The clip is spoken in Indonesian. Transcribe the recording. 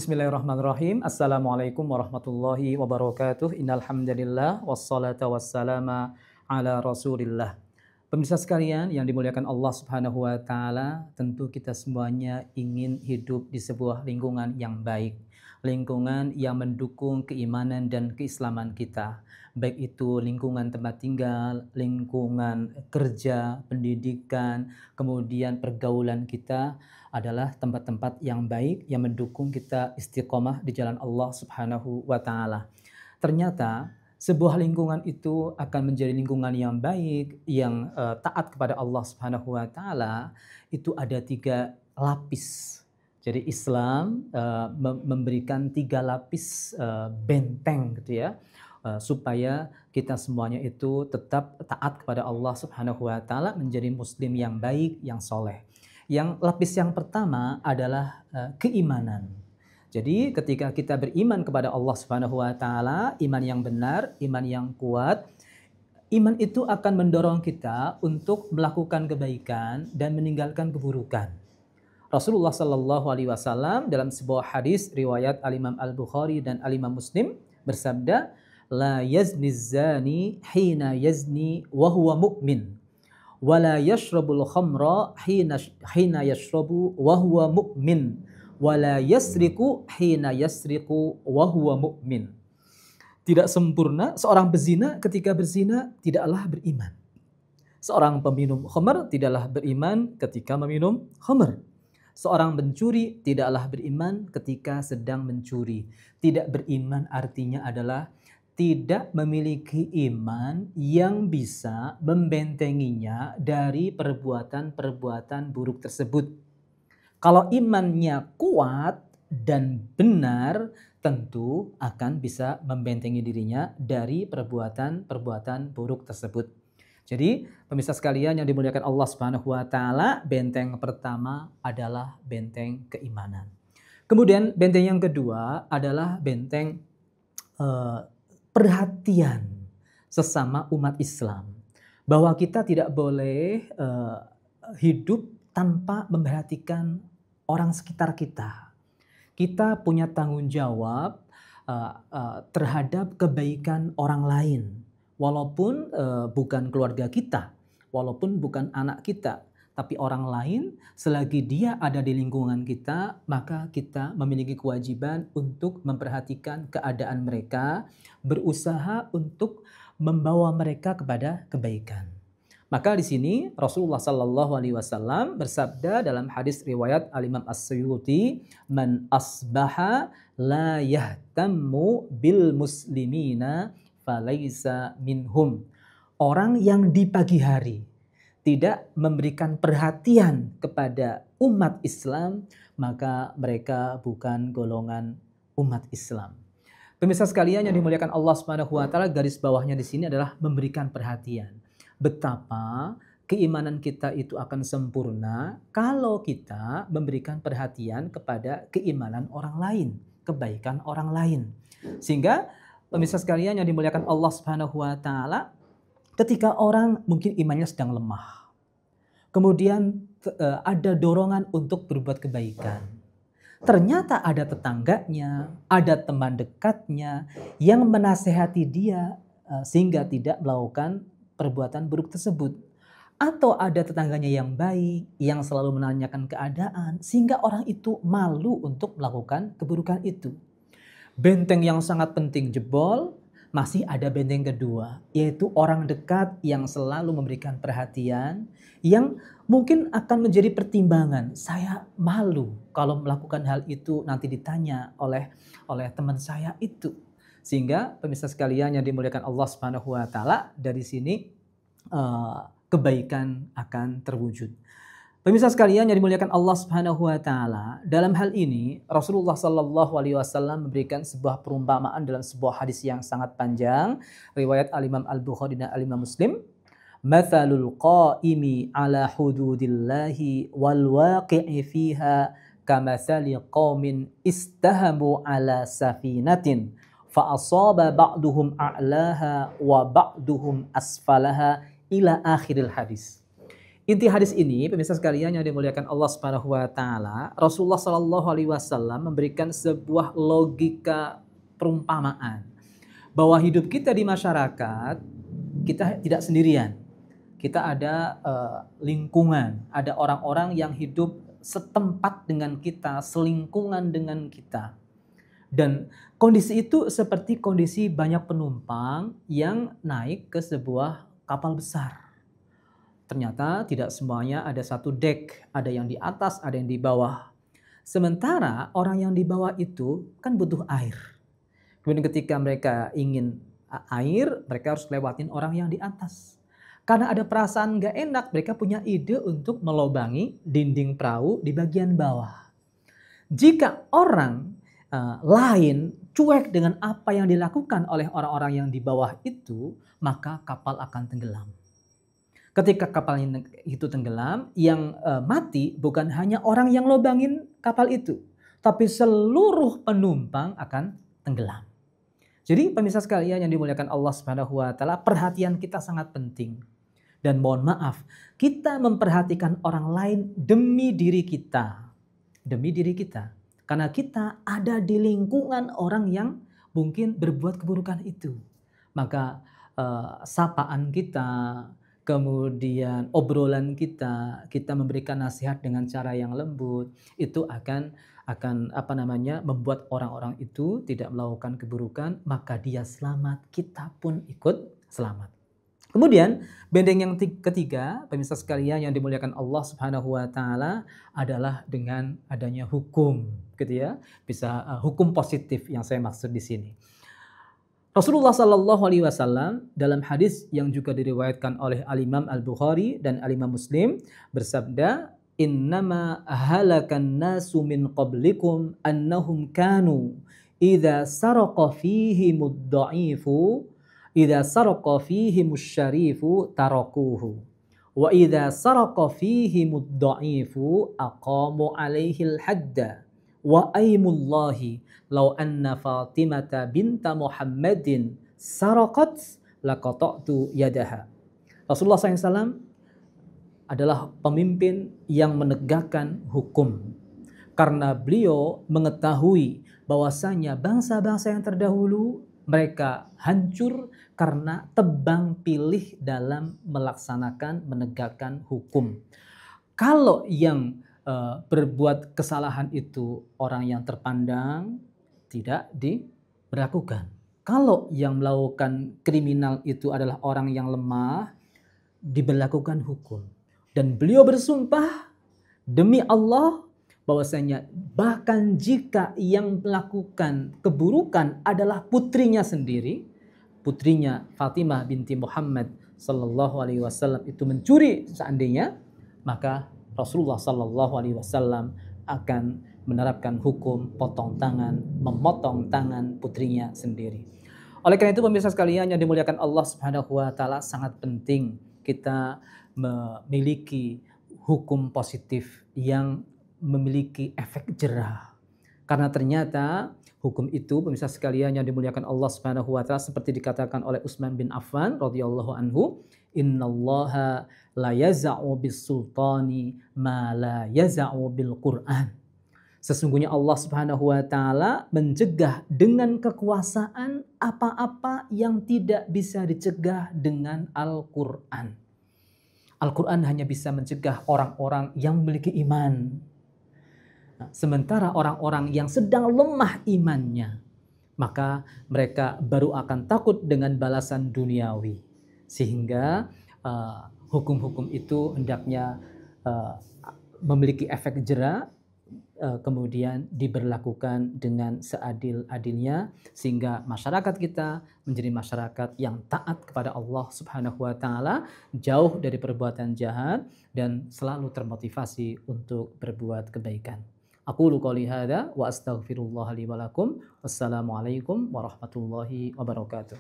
Bismillahirrahmanirrahim. Assalamualaikum warahmatullahi wabarakatuh. Innal hamdalillah wassalatu wassalamu ala Rasulillah. Pemirsa sekalian yang dimuliakan Allah Subhanahu wa taala, tentu kita semuanya ingin hidup di sebuah lingkungan yang baik, lingkungan yang mendukung keimanan dan keislaman kita. Baik itu lingkungan tempat tinggal, lingkungan kerja, pendidikan, kemudian pergaulan kita adalah tempat-tempat yang baik yang mendukung kita istiqomah di jalan Allah Subhanahu wa taala. Ternyata sebuah lingkungan itu akan menjadi lingkungan yang baik, yang taat kepada Allah Subhanahu wa taala, itu ada 3 lapis. Jadi Islam memberikan 3 lapis benteng gitu ya, supaya kita semuanya itu tetap taat kepada Allah Subhanahu wa taala, menjadi muslim yang baik, yang soleh. Yang lapis yang pertama adalah keimanan. Jadi ketika kita beriman kepada Allah Subhanahu wa taala, iman yang benar, iman yang kuat, iman itu akan mendorong kita untuk melakukan kebaikan dan meninggalkan keburukan. Rasulullah Shallallahu alaihi wasallam dalam sebuah hadis riwayat Al-Imam Al-Bukhari dan Al-Imam Muslim bersabda, "La yazni zani hina yazni wa huwa mu'min. Wala yashrabul khamra hina yashrabu wa huwa mu'min, wala yasriku hina yasriku wa huwa mu'min." Tidak sempurna seorang berzina ketika berzina tidaklah beriman. Seorang peminum khamr tidaklah beriman ketika meminum khamr. Seorang pencuri tidaklah beriman ketika sedang mencuri. Tidak beriman artinya adalah tidak memiliki iman yang bisa membentenginya dari perbuatan-perbuatan buruk tersebut. Kalau imannya kuat dan benar, tentu akan bisa membentengi dirinya dari perbuatan-perbuatan buruk tersebut. Jadi, pemirsa sekalian yang dimuliakan Allah Subhanahu wa taala, benteng pertama adalah benteng keimanan. Kemudian benteng yang kedua adalah benteng perhatian sesama umat Islam, bahwa kita tidak boleh hidup tanpa memperhatikan orang sekitar kita. Kita punya tanggung jawab terhadap kebaikan orang lain, walaupun bukan keluarga kita, walaupun bukan anak kita, tapi orang lain, selagi dia ada di lingkungan kita, maka kita memiliki kewajiban untuk memperhatikan keadaan mereka, berusaha untuk membawa mereka kepada kebaikan. Maka di sini Rasulullah Sallallahu Alaihi Wasallam bersabda dalam hadis riwayat Al-Imam As-Suyuti, "Man asbaha la yahtammu bil muslimina falaisa minhum." Orang yang di pagi hari tidak memberikan perhatian kepada umat Islam, maka mereka bukan golongan umat Islam. Pemirsa sekalian yang dimuliakan Allah Subhanahu wa taala, garis bawahnya di sini adalah memberikan perhatian. Betapa keimanan kita itu akan sempurna kalau kita memberikan perhatian kepada keimanan orang lain, kebaikan orang lain. Sehingga pemirsa sekalian yang dimuliakan Allah Subhanahu wa taala, ketika orang mungkin imannya sedang lemah, kemudian ada dorongan untuk berbuat kebaikan, ternyata ada tetangganya, ada teman dekatnya yang menasehati dia sehingga tidak melakukan perbuatan buruk tersebut. Atau ada tetangganya yang baik, yang selalu menanyakan keadaan, sehingga orang itu malu untuk melakukan keburukan itu. Benteng yang sangat penting jebol, masih ada benteng kedua, yaitu orang dekat yang selalu memberikan perhatian, yang mungkin akan menjadi pertimbangan. Saya malu kalau melakukan hal itu nanti ditanya oleh teman saya itu. Sehingga pemirsa sekalian yang dimuliakan Allah Subhanahu wa taala, dari sini kebaikan akan terwujud. Pemirsa sekalian yang dimuliakan Allah Subhanahu wa taala, dalam hal ini Rasulullah Sallallahu alaihi wasallam memberikan sebuah perumpamaan dalam sebuah hadis yang sangat panjang, riwayat Al-Imam Al-Bukhari dan Al-Imam Muslim. "Matsalul qa'imi ala hududillahi wal waqi'i fiha kamatsali qaumin istahamu ala safinatin fa asaba ba'duhum a'laha wa ba'duhum asfalaha ila akhiril hadis." Inti hadis ini, pemirsa sekalian yang dimuliakan Allah Subhanahu wa taala, Rasulullah Shallallahu alaihi wasallam memberikan sebuah logika perumpamaan bahwa hidup kita di masyarakat, kita tidak sendirian. Kita ada lingkungan, ada orang-orang yang hidup setempat dengan kita, selingkungan dengan kita. Dan kondisi itu seperti kondisi banyak penumpang yang naik ke sebuah kapal besar. Ternyata tidak semuanya ada satu dek, ada yang di atas, ada yang di bawah. Sementara orang yang di bawah itu kan butuh air. Kemudian ketika mereka ingin air, mereka harus lewatin orang yang di atas. Karena ada perasaan gak enak, mereka punya ide untuk melobangi dinding perahu di bagian bawah. Jika orang lain cuek dengan apa yang dilakukan oleh orang-orang yang di bawah itu, maka kapal akan tenggelam. Ketika kapal itu tenggelam, yang mati bukan hanya orang yang lobangin kapal itu, tapi seluruh penumpang akan tenggelam. Jadi pemirsa sekalian yang dimuliakan Allah Subhanahu wa taala, perhatian kita sangat penting. Dan mohon maaf, kita memperhatikan orang lain demi diri kita. Demi diri kita. Karena kita ada di lingkungan orang yang mungkin berbuat keburukan itu. Maka sapaan kita, kemudian obrolan kita memberikan nasihat dengan cara yang lembut, itu akan membuat orang-orang itu tidak melakukan keburukan, maka dia selamat, kita pun ikut selamat. Kemudian benteng yang ketiga, pemirsa sekalian yang dimuliakan Allah Subhanahu wa taala, adalah dengan adanya hukum, gitu ya. Bisa hukum positif yang saya maksud di sini. Rasulullah Shallallahu alaihi wasallam dalam hadis yang juga diriwayatkan oleh Al-Imam Al-Bukhari dan Al-Imam Muslim bersabda, "Innama halakan nasu min qablikum annahum kanu idza saraqa fihimud dha'ifu idza saraqa fihimus syarifu tarakuhu wa idza saraqa fihimud dha'ifu aqamu alaihil hadda wa aimullahi law anna Fatimata binta Muhammadin saraqat laqata'tu yadaha." Rasulullah SAW adalah pemimpin yang menegakkan hukum. Karena beliau mengetahui bahwasanya bangsa-bangsa yang terdahulu mereka hancur karena tebang pilih dalam melaksanakan, menegakkan hukum. Kalau yang berbuat kesalahan itu orang yang terpandang, tidak diberlakukan. Kalau yang melakukan kriminal itu adalah orang yang lemah, diberlakukan hukum. Dan beliau bersumpah demi Allah bahwasanya bahkan jika yang melakukan keburukan adalah putrinya sendiri, putrinya Fatimah binti Muhammad sallallahu alaihi wasallam itu mencuri seandainya, maka Rasulullah sallallahu alaihi wasallam akan menerapkan hukum potong tangan, memotong tangan putrinya sendiri. Oleh karena itu pemirsa sekalian yang dimuliakan Allah Subhanahu wa taala, sangat penting kita memiliki hukum positif yang memiliki efek jerah. Karena ternyata hukum itu pemirsa sekalian yang dimuliakan Allah Subhanahu wa taala, seperti dikatakan oleh Utsman bin Affan radhiyallahu anhu, "Innallaha la yaz'u bis sultani ma la yaz'u bil Qur'an." Sesungguhnya Allah Subhanahu wa taala mencegah dengan kekuasaan apa-apa yang tidak bisa dicegah dengan Al-Qur'an. Al-Quran hanya bisa mencegah orang-orang yang memiliki iman. Sementara orang-orang yang sedang lemah imannya, maka mereka baru akan takut dengan balasan duniawi. Sehingga hukum-hukum itu hendaknya memiliki efek jera, kemudian diberlakukan dengan seadil-adilnya, sehingga masyarakat kita menjadi masyarakat yang taat kepada Allah Subhanahu wa taala, jauh dari perbuatan jahat dan selalu termotivasi untuk berbuat kebaikan. Aqulu qouli hadza wa astaghfirullah li wa lakum. Wassalamualaikum warahmatullahi wabarakatuh.